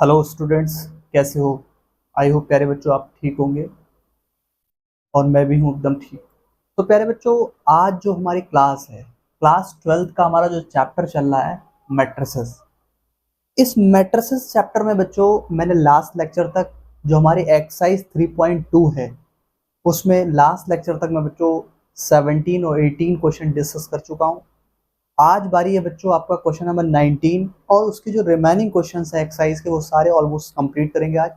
Hello students, कैसे हो? I hope प्यारे बच्चों आप ठीक होंगे और मैं भी हूँ एकदम ठीक। तो प्यारे बच्चों, आज जो हमारी क्लास है, क्लास 12th का हमारा जो चैप्टर चल रहा है, मैट्रिसेस। इस मैट्रिसेस चैप्टर में बच्चों मैंने लास्ट लेक्चर तक जो हमारी एक्सरसाइज 3.2 है, उसमें लास्ट लेक्चर तक मैं बच्चों 17 और 18 क्वेश्चन डिस्कस कर चुका हूँ। आज बारी है बच्चों आपका क्वेश्चन नंबर 19 और उसके जो रिमेनिंग क्वेश्चन है एक्सरसाइज के वो सारे ऑलमोस्ट कंप्लीट करेंगे आज।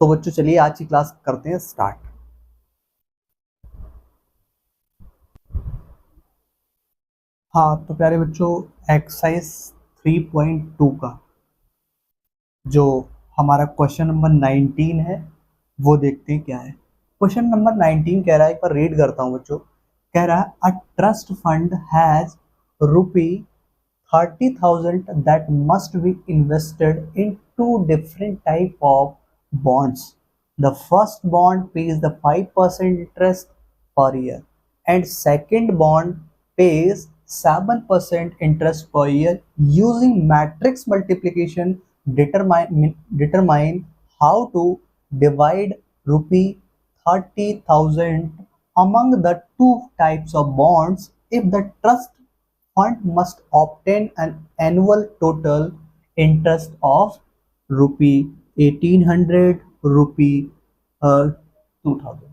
तो बच्चों चलिए आज की क्लास करते हैं स्टार्ट। हाँ तो प्यारे बच्चों, एक्सरसाइज 3.2 का जो हमारा क्वेश्चन नंबर 19 है वो देखते हैं क्या है। क्वेश्चन नंबर 19 कह रहा है, एक बार रीड करता हूँ बच्चों। कह रहा है a trust fund has rupee 30,000 that must be invested in two different type of bonds. The first bond pays the 5% interest per year and second bond pays 7% interest per year. Using matrix multiplication, determine how to divide rupee 30,000 among the two types of bonds if the trust fund must obtain an annual total interest of rupee 1800 rupee 2000।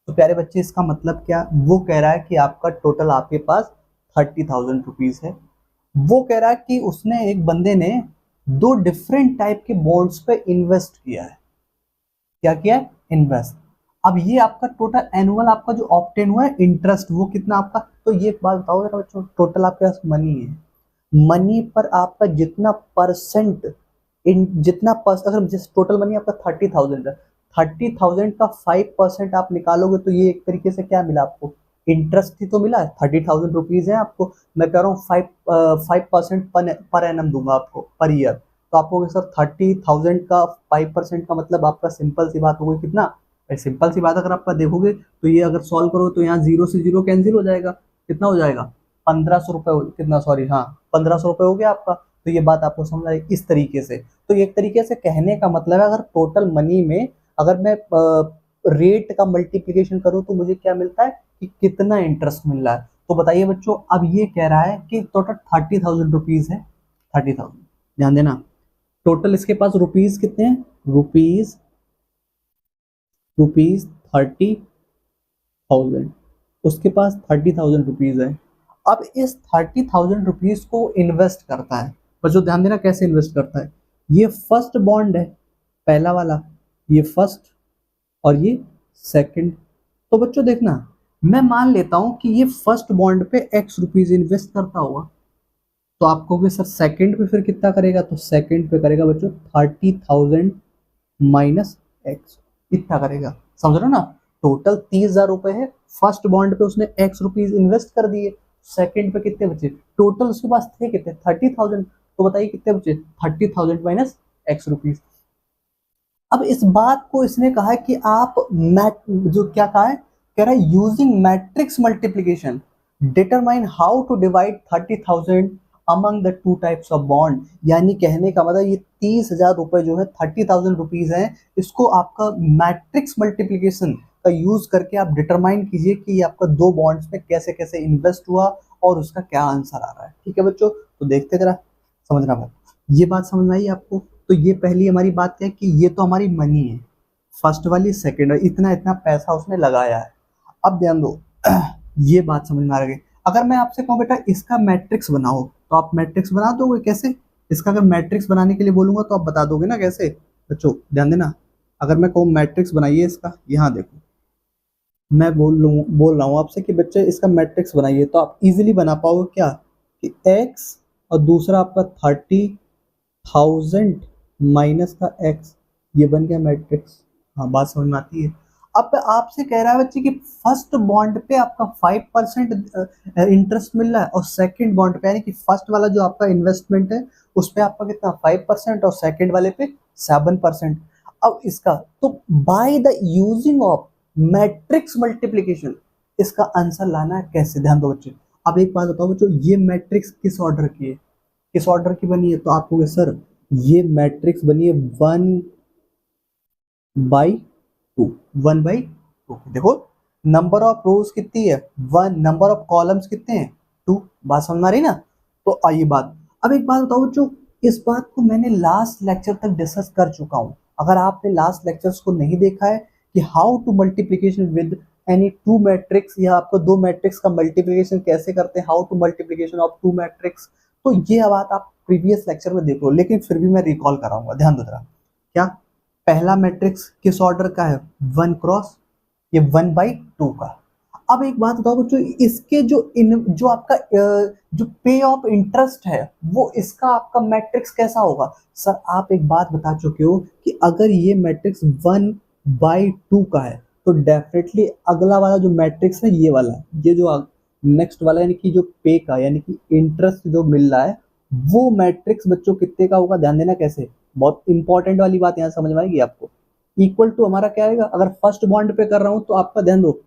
तो प्यारे बच्चे, इसका मतलब क्या? वो कह रहा है कि आपका टोटल आपके पास 30,000 रुपीज है। वो कह रहा है कि उसने, एक बंदे ने दो डिफरेंट टाइप के बॉन्ड्स पे इन्वेस्ट किया है। क्या किया है? इन्वेस्ट। अब ये आपका टोटल एनुअल आपका जो ऑब्टेन हुआ है इंटरेस्ट, वो कितना आपका? तो ये एक बात बताओ जरा बच्चों, टोटल आपके पास मनी है, मनी पर आपका जितना परसेंट इन जितना अगर जैसे टोटल मनी आपका 30,000 है, 30,000 का 5% आप निकालोगे तो ये एक तरीके से क्या मिला आपको? इंटरेस्ट ही तो मिला है। 30,000 रुपीज है आपको, मैं कह रहा हूँ 5% पर एनम दूंगा आपको पर ईयर। तो आपको सर 30,000 का 5% का मतलब आपका सिंपल सी बात हो गई कितना? सिंपल सी बात अगर आपका देखोगे तो ये अगर सॉल्व करो तो यहाँ जीरो से जीरो कैंसिल हो जाएगा। कितना हो जाएगा? 1500 रुपये। कितना, सॉरी, हाँ 1500 रुपये हो गया आपका। तो ये बात आपको समझ आई इस तरीके से। तो एक तरीके से कहने का मतलब है, अगर टोटल मनी में अगर मैं रेट का मल्टीप्लिकेशन करूँ तो मुझे क्या मिलता है कि कितना इंटरेस्ट मिल रहा है। तो बताइए बच्चों, अब ये कह रहा है कि टोटल 30,000 रुपीज है। 30,000, ध्यान देना, टोटल इसके पास रुपीज कितने हैं? Rupees rupees 30,000। उसके पास 30,000 रुपीज है। अब इस 30,000 रुपीज को इन्वेस्ट करता है। बच्चों ध्यान देना कैसे इन्वेस्ट करता है। ये फर्स्ट बॉन्ड है, पहला वाला, ये फर्स्ट और ये सेकंड। तो बच्चों देखना, मैं मान लेता हूं कि ये फर्स्ट बॉन्ड पे एक्स रुपीज इन्वेस्ट करता होगा। तो आप कहोगे सर सेकंड पे फिर कितना करेगा? तो सेकंड पे करेगा बच्चों 30,000 माइनस एक्स, इतना करेगा। समझ रहे हो ना? टोटल 30,000 रुपए है, फर्स्ट बॉन्ड पे उसने एक्स रुपीज इन्वेस्ट कर दिए। सेकंड पे कितने बचे? टोटल उसके पास थे कितने? 30,000। तो बताइए कितने बचे? 30,000 माइनस एक्स रुपीज। अब इस बात को इसने कहा है कि आप मैट जो क्या कहा है, कह रहा है using matrix multiplication determine how to divide 30,000 among the two types of bond. यानी कहने का मतलब ये 30,000 रुपए जो है, 30,000 रुपीज है, इसको आपका मैट्रिक्स मल्टीप्लीकेशन का यूज करके आप डिटरमाइन कीजिए कि ये आपका दो बॉन्ड्स में कैसे कैसे इन्वेस्ट हुआ और उसका क्या आंसर आ रहा है। ठीक है बच्चों, तो देखते जरा, समझना भाई। ये बात समझ में आई आपको? तो ये पहली हमारी बात है कि ये तो हमारी मनी है, फर्स्ट वाली, सेकंड वाली, इतना इतना पैसा उसने लगाया है। अब ध्यान दो, ये बात समझ में आ गई। अगर मैं आपसे कहूँ बेटा इसका मैट्रिक्स बनाओ, तो आप मैट्रिक्स बना दोगे कैसे? इसका अगर मैट्रिक्स बनाने के लिए बोलूंगा तो आप बता दोगे ना कैसे? बच्चों ध्यान देना, अगर मैं कहूँ मैट्रिक्स बनाइए इसका, यहाँ देखो, मैं बोल रहा हूँ आपसे कि बच्चे इसका मैट्रिक्स बनाइए, तो आप इजीली बना पाओगे क्या कि एक्स और दूसरा आपका 30,000 माइनस का एक्स, ये बन गया मैट्रिक्स। हाँ बात समझ में आती है? अब आपसे कह रहा है बच्चे कि फर्स्ट बॉन्ड पे आपका 5% इंटरेस्ट मिल रहा है और सेकंड बॉन्ड पे, यानी कि फर्स्ट वाला जो आपका इन्वेस्टमेंट है उस पे आपका कितना 5% और सेकंड वाले पे 7%। अब इसका तो by the using of matrix multiplication इसका आंसर लाना है कैसे? ध्यान दो बच्चे। अब एक बात बताओ बच्चों, ये मैट्रिक्स किस ऑर्डर की है, किस ऑर्डर की बनी है? तो आप कहोगे सर ये मैट्रिक्स बनी है 1/2, 1/2। देखो नंबर ऑफ रोज कितनी है 1, नंबर ऑफ कॉलम्स कितने हैं 2। बात समझ में आ रही ना। तो आइए बात, अब एक बात बताओ बच्चों, इस बात को मैंने लास्ट लेक्चर तक डिस्कस कर चुका हूं। अगर आपने लास्ट लेक्चर्स को नहीं देखा है कि how to multiplication with any two matrix, या आपको दो मैट्रिक्स का मल्टीप्लीकेशन कैसे करते हैं, how to multiplication of two matrix, तो ये बात आप प्रीवियस लेक्चर में देख लो, लेकिन फिर भी मैं रिकॉल कराऊंगा। ध्यान दो जरा, क्या पहला मैट्रिक्स किस ऑर्डर का है 1 क्रॉस, ये 1/2 का। अब एक बात बताओ बच्चों, इसके जो आपका जो पे ऑफ इंटरेस्ट है वो इसका आपका मैट्रिक्स कैसा होगा। सर आप एक बात बता चुके हो कि अगर ये मैट्रिक्स 1/2 का है तो डेफिनेटली अगला वाला जो मैट्रिक्स है ये वाला, ये जो नेक्स्ट वाला यानी कि जो पे का यानी कि इंटरेस्ट जो मिल रहा है वो मैट्रिक्स बच्चों कितने का होगा। ध्यान देना कैसे, बहुत इंपॉर्टेंट वाली बात यहाँ समझ में आएगी आपको। इक्वल टू हमारा क्या आएगा, अगर फर्स्ट बॉन्ड पे कर रहा हूं तो आपका ध्यान दो,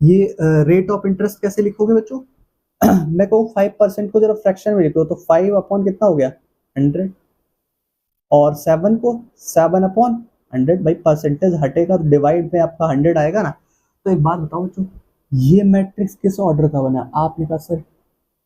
ये रेट ऑफ इंटरेस्ट कैसे लिखोगे बच्चों मैं कहूँ 5% को जरा फ्रैक्शन में लिख लो तो 5 अपॉन कितना हो गया 100, और 7 को 7 अपॉन 100, भाई परसेंटेज हटेगा तो डिवाइड में आपका 100 आएगा ना। तो एक बात बताओ बच्चों, ये मैट्रिक्स किस ऑर्डर का बना, आपने कहा सर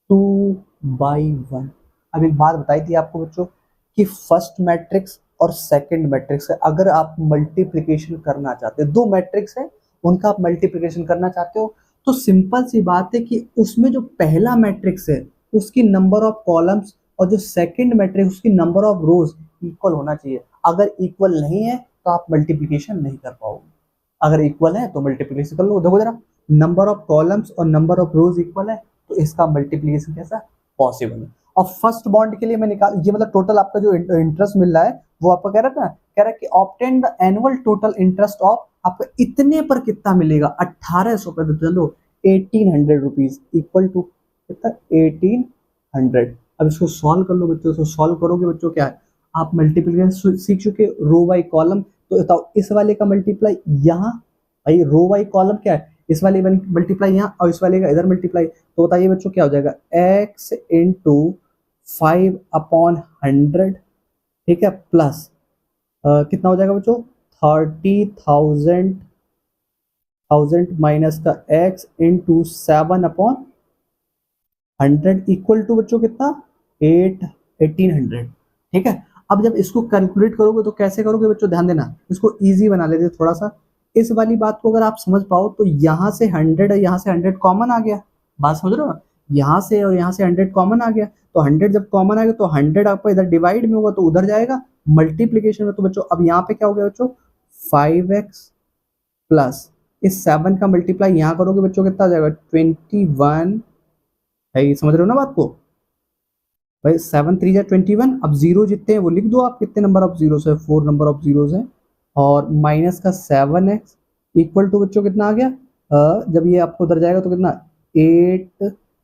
2/1। अब एक बात बताई थी आपको बच्चों कि फर्स्ट मैट्रिक्स और सेकंड मैट्रिक्स है, अगर आप मल्टीप्लिकेशन करना चाहते हो, दो मैट्रिक्स है उनका आप मल्टीप्लिकेशन करना चाहते हो, तो सिंपल सी बात है कि उसमें जो पहला मैट्रिक्स है उसकी नंबर ऑफ कॉलम्स और जो सेकंड मैट्रिक्स उसकी नंबर ऑफ रोज इक्वल होना चाहिए। अगर इक्वल नहीं है तो आप मल्टीप्लिकेशन नहीं कर पाओगे, अगर इक्वल है तो मल्टीप्लिकेशन कर लो। देखो जरा, नंबर ऑफ कॉलम्स और नंबर ऑफ रोज इक्वल है तो इसका मल्टीप्लिकेशन कैसा पॉसिबल है। और फर्स्ट बॉन्ड के लिए मैं निकाल, ये मतलब टोटल आपका जो इंटरेस्ट मिल रहा है वो आपका कह रहा था, कह रहा है कि obtain the annual total interest of, आपका इतने पर कितना मिलेगा 1800 पे, तो चलो 1800 रुपीज इक्वल टू कितना 1800। अब इसको सॉल्व कर लो बच्चों, इसको सॉल्व करोगे बच्चों क्या है, आप मल्टीप्लिकेशन सीख चुके रो बाई कॉलम, तो बताओ इस वाले का मल्टीप्लाई यहाँ, भाई रो बाई कॉलम क्या है, इस वाले मल्टीप्लाई यहाँ और इस वाले का इधर मल्टीप्लाई, तो बताइए बच्चों क्या हो जाएगा x इंटू 5/100, ठीक है, प्लस कितना हो जाएगा बच्चों 30,000 माइनस का x इंटू 7/100 इक्वल टू बच्चों कितना 1800। ठीक है, अब जब इसको कैलकुलेट करोगे तो कैसे करोगे बच्चों, ध्यान देना, इसको इजी बना लेते थोड़ा सा। इस वाली बात को अगर आप समझ पाओ तो यहाँ से 100 है, यहाँ से 100 कॉमन आ गया, बात समझ रहे हो, यहाँ से और यहाँ से 100 कॉमन आ गया, तो 100 जब कॉमन आएगा तो 100 आपका इधर डिवाइड में होगा तो उधर जाएगा मल्टीप्लीकेशन में। तो बच्चों अब यहाँ पे क्या हो गया बच्चों 5x प्लस इस 7 का मल्टीप्लाई यहाँ करोगे बच्चों कितना आ जाएगा 21 है, समझ रहे हो ना बात को भाई, 7 3 जा 21। अब जीरो जितने हैं वो लिख दो आप, कितने नंबर ऑफ जीरोस है 4 नंबर ऑफ जीरोस है, और माइनस का 7x इक्वल टू बच्चों कितना आ गया, जब ये आपको उधर जाएगा तो कितना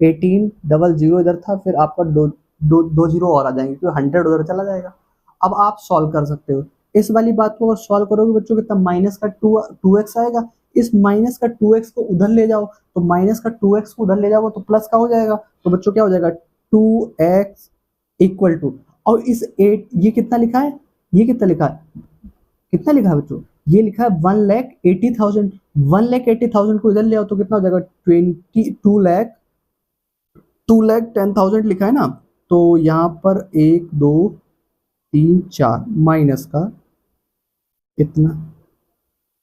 1800 इधर था, फिर आपका दो जीरो और आ जाएंगे क्योंकि 100 उधर चला जाएगा। अब आप सॉल्व कर सकते हो इस वाली बात को, अगर सॉल्व करोगे बच्चों कितना माइनस का 2x आएगा, इस माइनस का 2x को उधर ले जाओ, तो माइनस का 2x को उधर ले जाओ तो प्लस का हो जाएगा, तो बच्चों क्या हो जाएगा 2x इक्वल टू, और इस 8 ये कितना लिखा है, ये कितना लिखा है, कितना लिखा है बच्चों, ये लिखा है 1,80,000, 1,80,000 को इधर ले आओ तो कितना हो जाएगा 2,10,000 लिखा है ना, तो यहाँ पर 1 2 3 4 माइनस का इतना,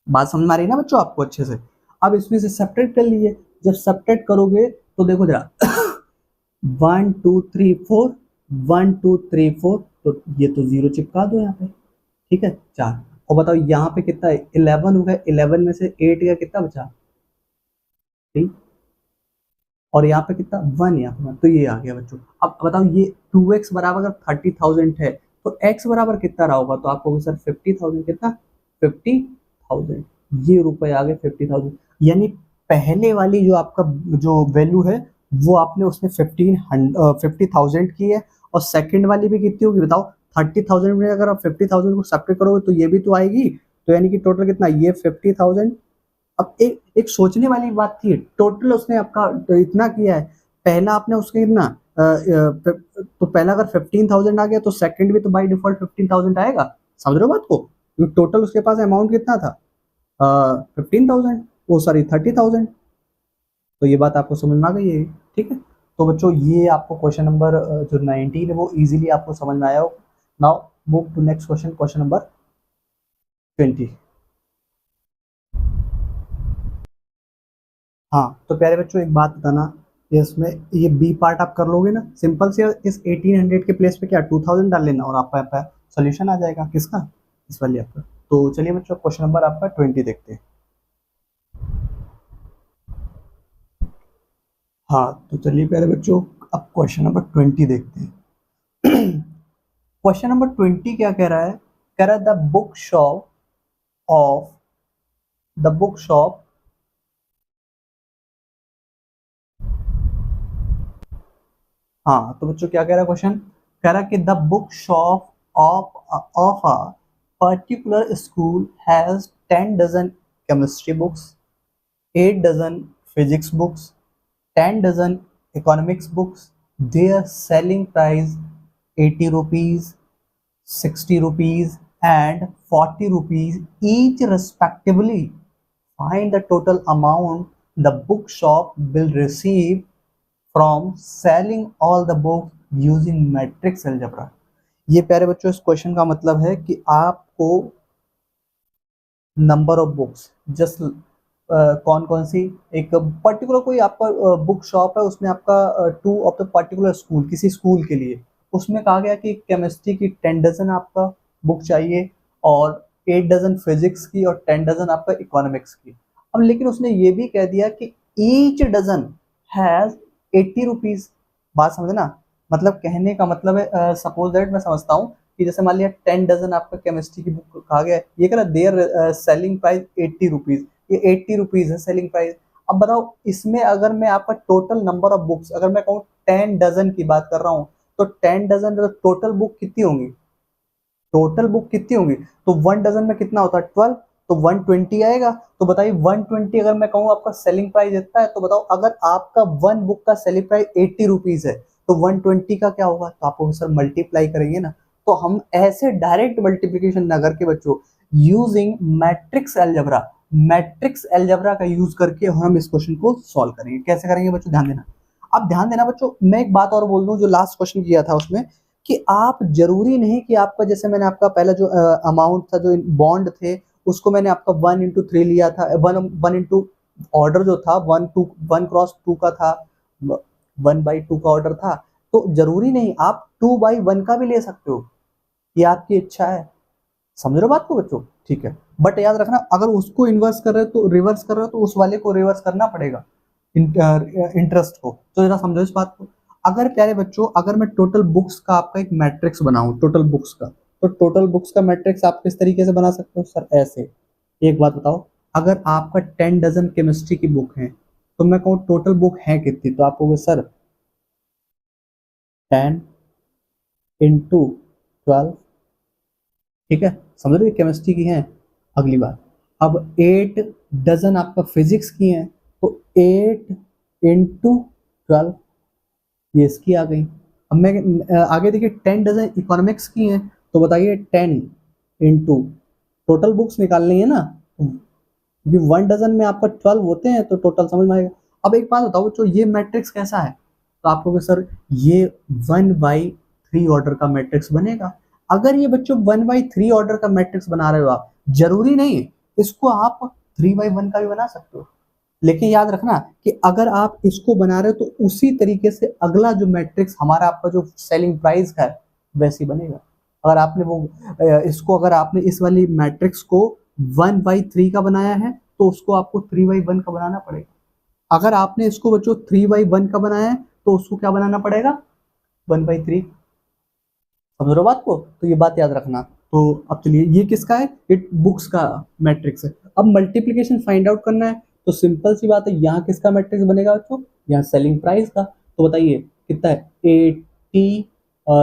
बात समझ में आ रही है ना बच्चों आपको अच्छे से। अब इसमें से सब्ट्रैक्ट कर लीजिए, जब सब्ट्रैक्ट करोगे तो देखो जरा 1 2 3 4 1 2 3 4, तो ये तो जीरो चिपका दो यहाँ पे, ठीक है 4, और बताओ यहाँ पे कितना है 11 हो गया, 11 में से 8 का कितना बचा 3, और यहाँ पे कितना 1 यहाँ पे, तो ये आ गया बच्चों। अब बताओ ये 2x बराबर अगर 30,000 है तो x बराबर कितना रहा होगा, तो आपको सर 50,000, कितना 50,000, ये रुपए आ गए 50,000, यानी पहले वाली जो आपका जो वैल्यू है वो आपने उसने 50,000 की है, और सेकंड वाली भी कितनी होगी बताओ 30,000 में अगर आप 50,000 को सब्ट्रैक्ट करोगे तो ये भी तो आएगी, तो यानी कि टोटल कितना ये 50,000। अब एक सोचने वाली बात थी, टोटल उसने आपका तो इतना किया है, पहला आपने उसके कितना तो पहला अगर 15,000 आ गया तो सेकंड भी तो बाय डिफॉल्ट 15,000 आएगा। समझ रहे हो बात को? टोटल उसके पास अमाउंट कितना था? 15,000, वो सॉरी 30,000। तो ये बात आपको समझ में आ गई है, ठीक है। तो बच्चों ये आपको क्वेश्चन नंबर जो 19 है वो इजीली आपको समझ में आया हो। Now move to next question, question number 20। हाँ तो प्यारे बच्चों एक बात बताना, ये इसमें ये बी पार्ट आप कर लोगे ना, सिंपल से इस 1800 के प्लेस पे क्या 2000 डाल लेना और आपका सोल्यूशन आ जाएगा। किसका? इस वाली आपका। तो चलिए बच्चों क्वेश्चन नंबर आपका 20 देखते हैं। हाँ तो चलिए प्यारे बच्चों अब क्वेश्चन नंबर 20 देखते हैं। क्वेश्चन नंबर 20 क्या कह रहा है? कह रहा है द बुक शॉप हाँ तो बच्चों क्या कह रहा है क्वेश्चन? कह रहा है कि the book shop of a particular school has 10 dozen chemistry books, 8 dozen physics books, 10 dozen economics books. Their selling price 80 rupees, 60 rupees and 40 rupees each respectively. Find the total amount the bookshop will receive from selling all the books using matrix algebra. ये प्यारे बच्चों इस question का मतलब है कि आपको number of books just कौन कौन सी एक पर्टिकुलर कोई आपका बुक शॉप है, उसमें आपका two of the particular school, किसी स्कूल के लिए उसमें कहा गया कि केमिस्ट्री की 10 डजन आपका बुक चाहिए और 8 डजन फिजिक्स की और 10 डजन आपका इकोनॉमिक्स की। अब लेकिन उसने ये भी कह दिया कि ईच डजन हैज 80 रुपीज। बात समझे ना? मतलब कहने का मतलब है सपोज दैट मैं समझता हूँ कि जैसे मान लिया 10 डजन आपका केमिस्ट्री की बुक कहा गया है, ये कह रहा देयर सेलिंग प्राइस 80 रुपीज, ये 80 रुपीज है सेलिंग प्राइस। अब बताओ इसमें अगर मैं आपका टोटल नंबर ऑफ बुक्स अगर मैं कहूँ 10 डजन की बात कर रहा हूँ तो 10 डजन तो टोटल बुक कितनी होंगी? टोटल बुक कितनी होंगी? तो 1 डजन में कितना होता है 12, तो 120 आएगा। तो बताइए 120 अगर मैं कहूँ आपका सेलिंग प्राइस इतना है, तो बताओ अगर आपका वन बुक का सेलिंग प्राइस 80 रुपीज है तो 120 का क्या होगा? तो आपको सर मल्टीप्लाई करेंगे ना। तो हम ऐसे डायरेक्ट मल्टीप्लीकेशन ना करके बच्चों यूजिंग मैट्रिक्स एल्जेब्रा का यूज करके हम इस क्वेश्चन को सॉल्व करेंगे। कैसे करेंगे बच्चों? ध्यान देना। अब ध्यान देना बच्चों, मैं एक बात और बोल दूं जो लास्ट क्वेश्चन किया था उसमें, कि आप जरूरी नहीं कि आपका जैसे मैंने आपका पहला जो अमाउंट था जो बॉन्ड थे उसको मैंने आपका 1 into 3 लिया था, वन इंटू ऑर्डर जो था 1 क्रॉस 2 का था, 1/2 का ऑर्डर था। तो जरूरी नहीं, आप 2/1 का भी ले सकते हो, ये आपकी इच्छा है। समझ रहे हो बात को बच्चों? ठीक है, बट याद रखना अगर उसको इन्वर्स कर रहे हो तो रिवर्स कर रहे हो तो उस वाले को रिवर्स करना पड़ेगा इंटरेस्ट को। तो जरा समझो इस बात को। अगर प्यारे बच्चों अगर मैं टोटल बुक्स का आपका एक मैट्रिक्स बनाऊं टोटल बुक्स का, तो टोटल बुक्स का मैट्रिक्स आप किस तरीके से बना सकते हो? सर ऐसे। एक बात बताओ, अगर आपका 10 डजन केमिस्ट्री की बुक है तो मैं कहूँ टोटल बुक है कितनी, तो आप कहोगे सर 10 into 12। ठीक है, समझ रहे केमिस्ट्री की है। अगली बात, अब 8 डजन आपका फिजिक्स की है तो 8 into 12, ये इसकी आ गई। अब मैं आगे देखिए 10 डजन इकोनॉमिक्स की हैं तो बताइए 10 into टोटल बुक्स निकालनी है ना, ये 1 डजन में आपका 12 होते हैं तो टोटल समझ में आएगा। अब एक बात बताओ बच्चों, ये मैट्रिक्स कैसा है? तो आपको सर ये 1/3 ऑर्डर का मैट्रिक्स बनेगा। अगर ये बच्चों 1/3 ऑर्डर का मैट्रिक्स बना रहे हो आप, जरूरी नहीं इसको आप 3/1 का भी बना सकते हो, लेकिन याद रखना कि अगर आप इसको बना रहे हो तो उसी तरीके से अगला जो मैट्रिक्स हमारा आपका जो सेलिंग प्राइस का है वैसे ही बनेगा। अगर आपने वो इसको अगर आपने इस वाली मैट्रिक्स को 1/3 का बनाया है तो उसको आपको 3/1 का बनाना पड़ेगा। अगर आपने इसको बच्चों 3/1 का बनाया है तो उसको क्या बनाना पड़ेगा? 1/3। समझ रहे हो बात को? तो ये बात याद रखना। तो अब चलिए ये किसका है? ये बुक्स का मैट्रिक्स है। अब मल्टीप्लीकेशन फाइंड आउट करना है तो सिंपल सी बात है, यहाँ किसका मैट्रिक्स बनेगा बच्चों? यहाँ सेलिंग प्राइस का। तो बताइए कितना है? 80,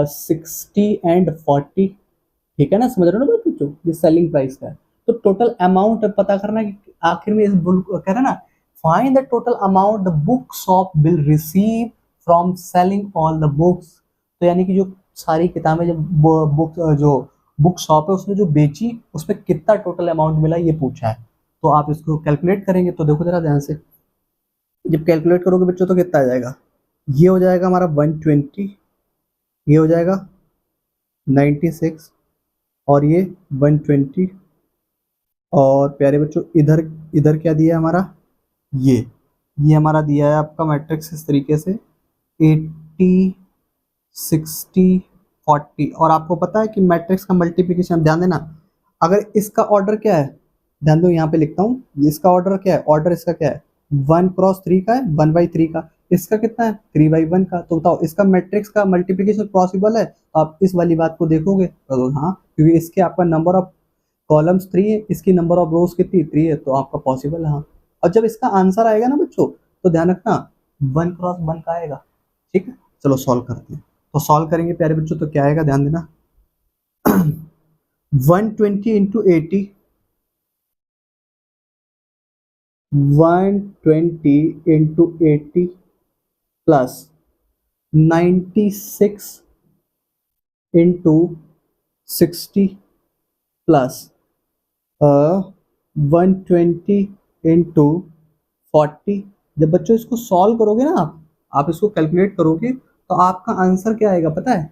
60 एंड 40। ठीक है ना, समझ रहे हो ना बात बच्चों? ये सेलिंग प्राइस का है। तो टोटल अमाउंट पता करना है कि आखिर में इस कह रहा है ना, find the total amount the book shop will receive from selling all the books, तो यानी कि जो सारी किताबें जब बुक जो बुक शॉप है उसने जो बेची उसमें कितना टोटल अमाउंट मिला ये पूछा है। तो आप इसको कैलकुलेट करेंगे, तो देखो जरा ध्यान से, जब कैलकुलेट करोगे बच्चों तो कितना आ जाएगा, ये हो जाएगा हमारा 120, ये हो जाएगा 96, और ये 120, और प्यारे बच्चों इधर इधर क्या दिया है हमारा, ये हमारा दिया है आपका मैट्रिक्स इस तरीके से 80 60 40। और आपको पता है कि मैट्रिक्स का मल्टीप्लिकेशन, ध्यान देना, अगर इसका ऑर्डर क्या है, ध्यान दो यहाँ पे लिखता हूँ, इसका ऑर्डर क्या है, ऑर्डर इसका क्या है 1×3 का है, 1/3 का, इसका कितना है 3/1 का। तो बताओ इसका मैट्रिक्स का मल्टीप्लिकेशन पॉसिबल है, तो आप इस वाली बात को देखोगे तो हाँ, क्योंकि इसके आपका नंबर ऑफ कॉलम्स 3 है, इसकी नंबर ऑफ रोज कितनी 3 है, तो आपका पॉसिबल है हाँ। और जब इसका आंसर आएगा ना बच्चों, तो ध्यान रखना 1×1 का आएगा, ठीक है। चलो सॉल्व करते हैं, तो सॉल्व करेंगे प्यारे बच्चों, तो क्या आएगा ध्यान देना 120 into 80, 120 into 80 plus 96 into 60 plus 120 into 40। जब बच्चों इसको सॉल्व करोगे ना आप इसको कैलकुलेट करोगे तो आपका आंसर क्या आएगा पता है,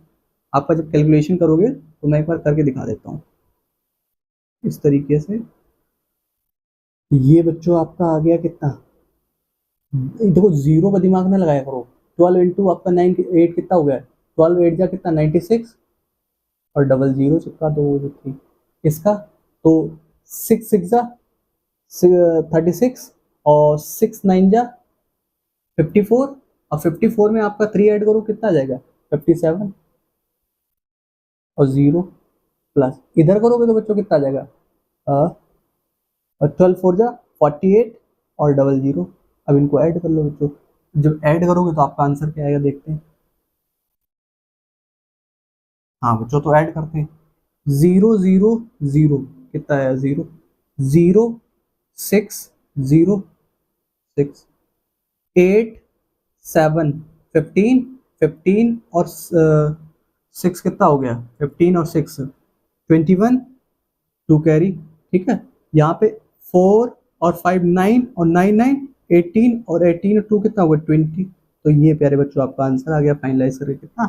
आपका जब कैलकुलेशन करोगे तो मैं एक बार करके दिखा देता हूँ इस तरीके से। ये बच्चों आपका आ गया कितना, देखो जीरो का दिमाग में लगाया करो, 12 इंटू आपका 98 कितना हो गया, 12 8 जा कितना 96, और डबल जीरो चिपका दो जो थी इसका, तो 6 6 जा 36, और 6 9 जा 54, और 54 में आपका 3 ऐड करो कितना आ जाएगा 57, और जीरो प्लस इधर करोगे तो बच्चों कितना आ जाएगा, और 12 4 जा 48, और डबल जीरो। अब इनको ऐड कर लो बच्चों, जब ऐड करोगे तो आपका आंसर क्या आएगा देखते हैं। हाँ बच्चों तो ऐड करते हैं, 0 0 0 कितना है 0 0 6 0 6 8 7 15 15, और 6 कितना हो गया 15 और 6 21, 2 कैरी, ठीक है। यहाँ पे 4 और 5 9, और 9 9 18, और 18 और 2 कितना होगा 20। तो ये प्यारे बच्चों आपका आंसर आ गया, फाइनलाइज करके कितना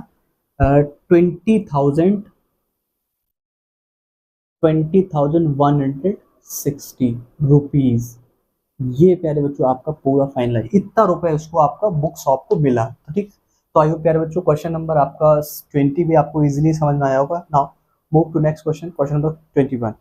20,160 रुपीज। ये प्यारे बच्चों आपका पूरा फाइनलाइज, इतना रुपए उसको आपका बुक शॉप को मिला, ठीक। तो आई होप प्यारे बच्चों क्वेश्चन नंबर आपका 20 भी आपको इजीली समझ में आया होगा। Now move to next question, question number 21।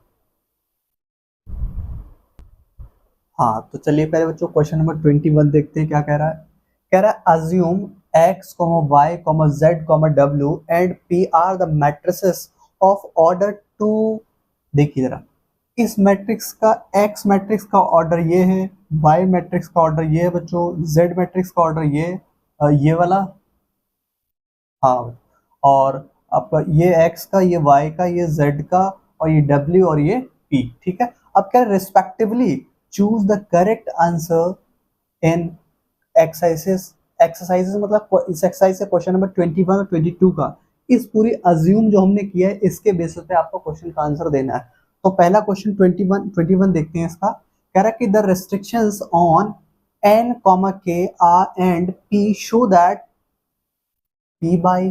हाँ तो चलिए पहले बच्चों क्वेश्चन नंबर 21 देखते हैं क्या कह रहा है। कह रहा है assume x, y, z, w and p are the matrices of order two. देखिए जरा, इस मैट्रिक्स का x मैट्रिक्स का ऑर्डर ये है, y मैट्रिक्स का ऑर्डर ये है बच्चों, z मैट्रिक्स का ऑर्डर ये वाला, हाँ, और आपका ये x का, ये y का, ये z का, और ये w और ये p, ठीक है। अब क्या respectively choose the correct answer in exercises. Exercises मतलब इस एक्सरसाइज से क्वेश्चन नंबर 21 और 22 का, इस पूरी अज्यूम जो हमने किया है इसके बेसिस पे आपको क्वेश्चन का आंसर देना है। तो पहला क्वेश्चन 21 देखते हैं इसका। कह रहा है कि the restrictions on n, k, r and p show that p by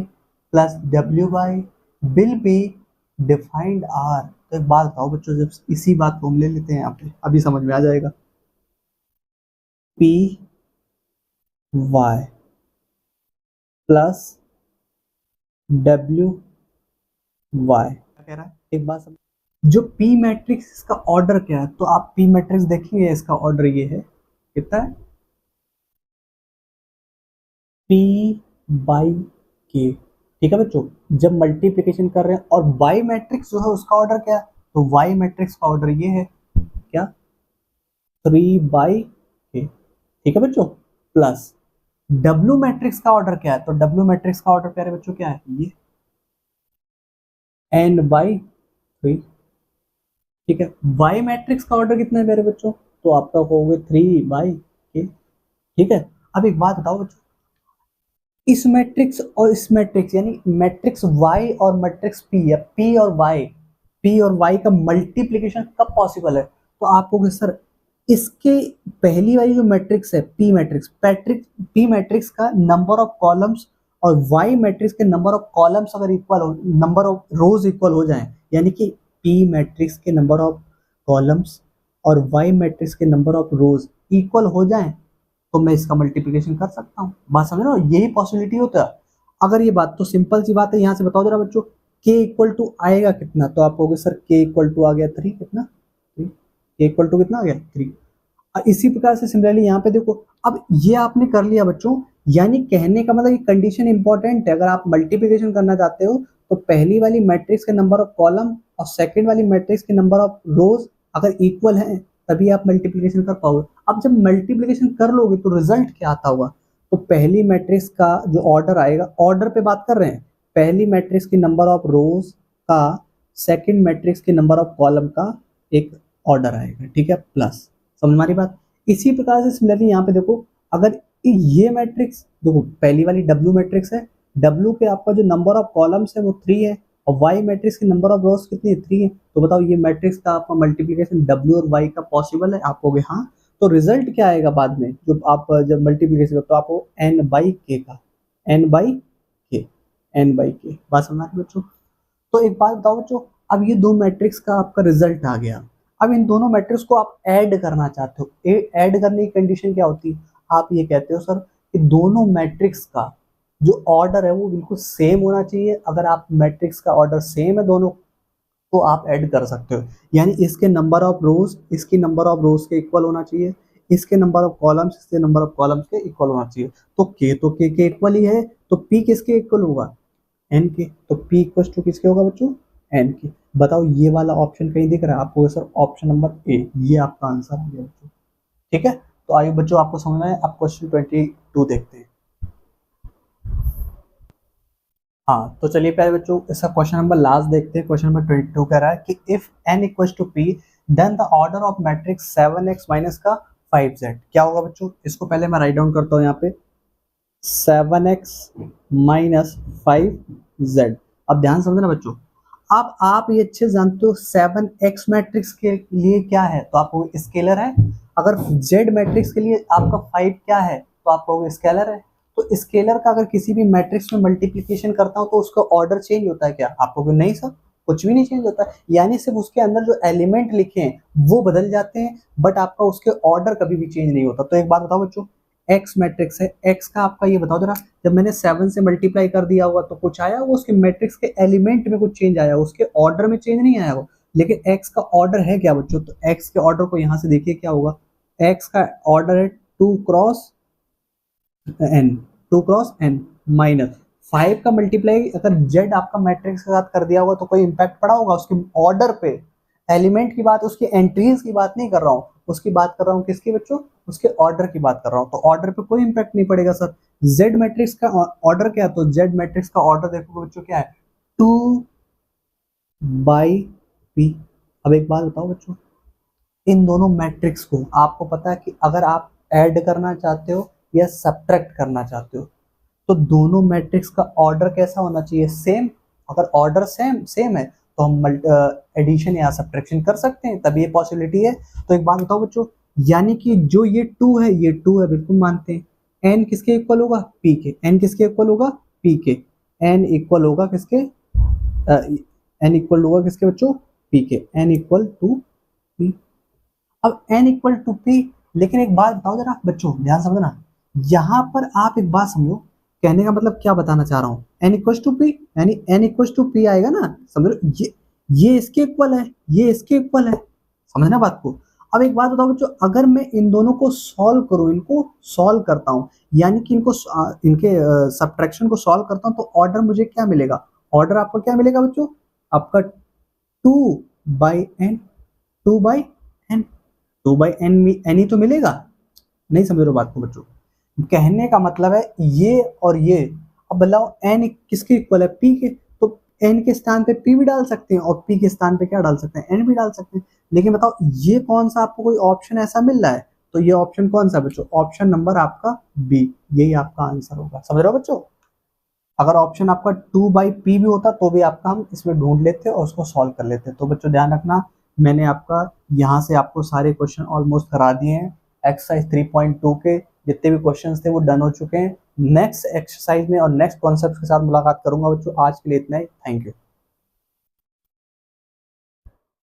plus w by will be defined r। तो एक बात बताओ बच्चों, जब इसी बात को हम ले लेते हैं यहाँ पे, अभी समझ में आ जाएगा। p y plus w y क्या कह रहा है, एक बात समझ, जो p मैट्रिक्स इसका ऑर्डर क्या है, तो आप p मैट्रिक्स देखेंगे इसका ऑर्डर ये है कितना है p बाई k, ठीक है बच्चों। जब मल्टीप्लिकेशन कर रहे हैं और y मैट्रिक्स जो है उसका ऑर्डर क्या है, तो y मैट्रिक्स का ऑर्डर ये है क्या 3/k, ठीक है बच्चों। प्लस W मैट्रिक्स का ऑर्डर क्या है, तो W मैट्रिक्स का ऑर्डर प्यारे बच्चों क्या है, ये n/3, ठीक है। Y मैट्रिक्स का ऑर्डर कितना है प्यारे बच्चों, तो आपका होगा 3/k, ठीक है। अब एक बात बताओ बच्चों, इस मैट्रिक्स और इस मैट्रिक्स यानी मैट्रिक्स वाई और मैट्रिक्स पी या पी और वाई का मल्टीप्लीकेशन कब पॉसिबल है? तो आप कहोगे सर इसके पहली वाली जो मैट्रिक्स है पी मैट्रिक्स का नंबर ऑफ कॉलम्स और वाई मैट्रिक्स के नंबर ऑफ कॉलम्स अगर इक्वल हो, नंबर ऑफ रोज इक्वल हो जाए, यानी कि पी मैट्रिक्स के नंबर ऑफ कॉलम्स और वाई मैट्रिक्स के नंबर ऑफ रोज इक्वल हो जाए तो मैं इसका मल्टीप्लिकेशन कर सकता हूँ। बात समझ रहे हो, यही पॉसिबिलिटी होता है। अगर ये बात तो सिंपल सी बात है, यहाँ से बताओ जरा बच्चों के इक्वल टू आएगा कितना? तो आप कहोगे सर के इक्वल टू आ गया 3, कितना 3, के इक्वल टू कितना आ गया 3। इसी प्रकार से सिमिलरली यहाँ पे देखो, अब ये आपने कर लिया बच्चों, यानी कहने का मतलब ये कंडीशन इंपॉर्टेंट है। अगर आप मल्टीप्लिकेशन करना चाहते हो तो पहली वाली मैट्रिक्स के नंबर ऑफ कॉलम और सेकंड वाली मैट्रिक्स के नंबर ऑफ रोज अगर इक्वल है तभी आप मल्टीप्लिकेशन कर पाओगे। अब जब मल्टीप्लिकेशन कर लोगे तो रिजल्ट क्या आता होगा? तो पहली मैट्रिक्स का जो ऑर्डर आएगा, ऑर्डर पे बात कर रहे हैं, पहली मैट्रिक्स की नंबर ऑफ रोज का सेकंड मैट्रिक्स के नंबर ऑफ कॉलम का एक ऑर्डर आएगा, ठीक है, प्लस। समझ हमारी बात। इसी प्रकार से सिमिलरली यहाँ पे देखो, अगर ये मैट्रिक्स देखो पहली वाली डब्ल्यू मैट्रिक्स है, डब्ल्यू के आपका जो नंबर ऑफ कॉलम्स है वो 3 है और वाई मैट्रिक्स की नंबर ऑफ रोज कितनी है 3 है, तो बताओ ये मैट्रिक्स का आपका मल्टीप्लिकेशन डब्ल्यू और वाई का पॉसिबल है? आप कहोगे हाँ। तो रिजल्ट क्या आएगा बाद में जो आप जब मल्टीप्लिकेशन तो आपको एन बाई के का, एन बाई के बात समझ बच्चों। तो एक बात बताओ बच्चों, अब ये दो मैट्रिक्स का आपका रिजल्ट आ गया। अब इन दोनों मैट्रिक्स को आप ऐड करना चाहते हो, ऐड करने की कंडीशन क्या होती है? आप ये कहते हो सर कि दोनों मैट्रिक्स का जो ऑर्डर है वो बिल्कुल सेम होना चाहिए। अगर आप मैट्रिक्स का ऑर्डर सेम है दोनों तो आप ऐड कर सकते हो, यानी इसके नंबर ऑफ रोज इसकी नंबर ऑफ रोज के इक्वल होना चाहिए, इसके नंबर ऑफ कॉलम्स इसके नंबर ऑफ कॉलम्स के इक्वल होना चाहिए। तो के इक्वल ही है, तो पी किसके इक्वल होगा? एन के। तो पी इक्वल टू किसके होगा बच्चों? एन के। बताओ ये वाला ऑप्शन कहीं दिख रहा है आपको? सर ऑप्शन नंबर ए, ये आपका आंसर आ गया बच्चों, ठीक है। तो आइए बच्चों आपको समझ में आए, आप क्वेश्चन 22 देखते हैं। हाँ तो चलिए पहले बच्चों इसका क्वेश्चन नंबर लास्ट देखते हैं। क्वेश्चन नंबर 22 कह रहा है कि if n equal to P then the order of matrix 7x minus का 5z क्या होगा बच्चों? इसको पहले मैं राइट डाउन करता हूँ यहाँ पे 7x माइनस 5z। अब ध्यान समझना बच्चों, अब आप ये अच्छे जानते हो 7x मैट्रिक्स के लिए क्या है, तो आपको स्केलर है। अगर z मैट्रिक्स के लिए आपका 5 क्या है, तो आपको स्केलर है। तो स्केलर का अगर किसी भी मैट्रिक्स में मल्टीप्लिकेशन करता हूं तो उसका ऑर्डर चेंज होता है क्या? आपको नहीं सर, कुछ भी नहीं चेंज होता है, यानी सिर्फ उसके अंदर जो एलिमेंट लिखे हैं वो बदल जाते हैं, बट आपका उसके ऑर्डर कभी भी चेंज नहीं होता। तो एक बात बताओ बच्चों, एक्स मैट्रिक्स है, एक्स का आपका ये बताओ जरा, जब मैंने 7 से मल्टीप्लाई कर दिया होगा तो कुछ आया? वो उसके मैट्रिक्स के एलिमेंट में कुछ चेंज आया, उसके ऑर्डर में चेंज नहीं आया वो। लेकिन एक्स का ऑर्डर है क्या बच्चों? तो एक्स के ऑर्डर को यहाँ से देखिए क्या होगा, एक्स का ऑर्डर है 2 क्रॉस n माइनस 5 का मल्टीप्लाई अगर z आपका मैट्रिक्स के साथ कर दिया होगा तो कोई इंपैक्ट पड़ा होगा उसके ऑर्डर पे? एलिमेंट की बात, उसकी एंट्रीज की बात नहीं कर रहा हूँ, उसकी बात कर रहा हूँ किसकी बच्चों? उसके ऑर्डर की बात कर रहा हूँ। तो ऑर्डर पे कोई इंपैक्ट नहीं पड़ेगा सर। z मैट्रिक्स का ऑर्डर क्या है? तो z मैट्रिक्स का ऑर्डर देखो बच्चों क्या है, 2 बाई p। अब एक बात बताओ बच्चों, इन दोनों मैट्रिक्स को आपको पता है कि अगर आप ऐड करना चाहते हो या सब्ट्रैक्ट करना चाहते हो तो दोनों मैट्रिक्स का ऑर्डर कैसा होना चाहिए? सेम। अगर ऑर्डर सेम है तो हम एडिशन या सब्ट्रैक्शन कर सकते हैं, तभी ये पॉसिबिलिटी है। तो एक बात बताओ बच्चों, यानी कि जो ये 2 है ये 2 है, बिल्कुल मानते हैं। एन किसके इक्वल होगा? पी के। एन किसके इक्वल होगा? पी के। एन इक्वल होगा किसके? एन इक्वल होगा किसके बच्चों? पी के। N equal to P. अब n इक्वल टू पी, लेकिन एक बात बताओ जरा बच्चों, ध्यान समझना, यहां पर आप एक बात समझो, कहने का मतलब क्या बताना चाह रहा हूं, n इक्वल टू पी यानी n इक्वल टू पी आएगा ना, समझ लो, ये इसके इक्वल है, ये इसके इक्वल है, समझना बात को। अब एक बात बताओ बच्चों, अगर मैं इन दोनों को सॉल्व करूं, इनको सॉल्व करता हूं, यानी कि इनको इनके सब्ट्रैक्शन को सॉल्व करता हूं, तो ऑर्डर मुझे क्या मिलेगा? ऑर्डर आपको क्या मिलेगा बच्चों? आपका 2 by N, 2 by N, 2 by N ही तो मिलेगा। नहीं समझ रहे बात को बच्चों, कहने का मतलब है ये और ये। अब बताओ एन किसके इक्वल है? पी के। तो एन के स्थान पे पी भी डाल सकते हैं और पी के स्थान पे क्या डाल सकते हैं? एन भी डाल सकते हैं। लेकिन बताओ ये कौन सा आपको कोई ऑप्शन ऐसा मिल रहा है? तो ये ऑप्शन कौन सा बच्चों? ऑप्शन नंबर आपका बी, यही आपका आंसर होगा। समझ रहे हो बच्चों? अगर ऑप्शन आपका 2/p भी होता तो भी आपका हम इसमें ढूंढ लेते और उसको सॉल्व कर लेते। तो बच्चों ध्यान रखना, मैंने आपका यहाँ से आपको सारे क्वेश्चन ऑलमोस्ट करा दिए हैं। एक्सरसाइज 3.2 के जितने भी क्वेश्चंस थे वो डन हो चुके हैं। नेक्स्ट एक्सरसाइज में और नेक्स्ट कॉन्सेप्ट के साथ मुलाकात करूंगा बच्चों। आज के लिए इतना ही, थैंक यू।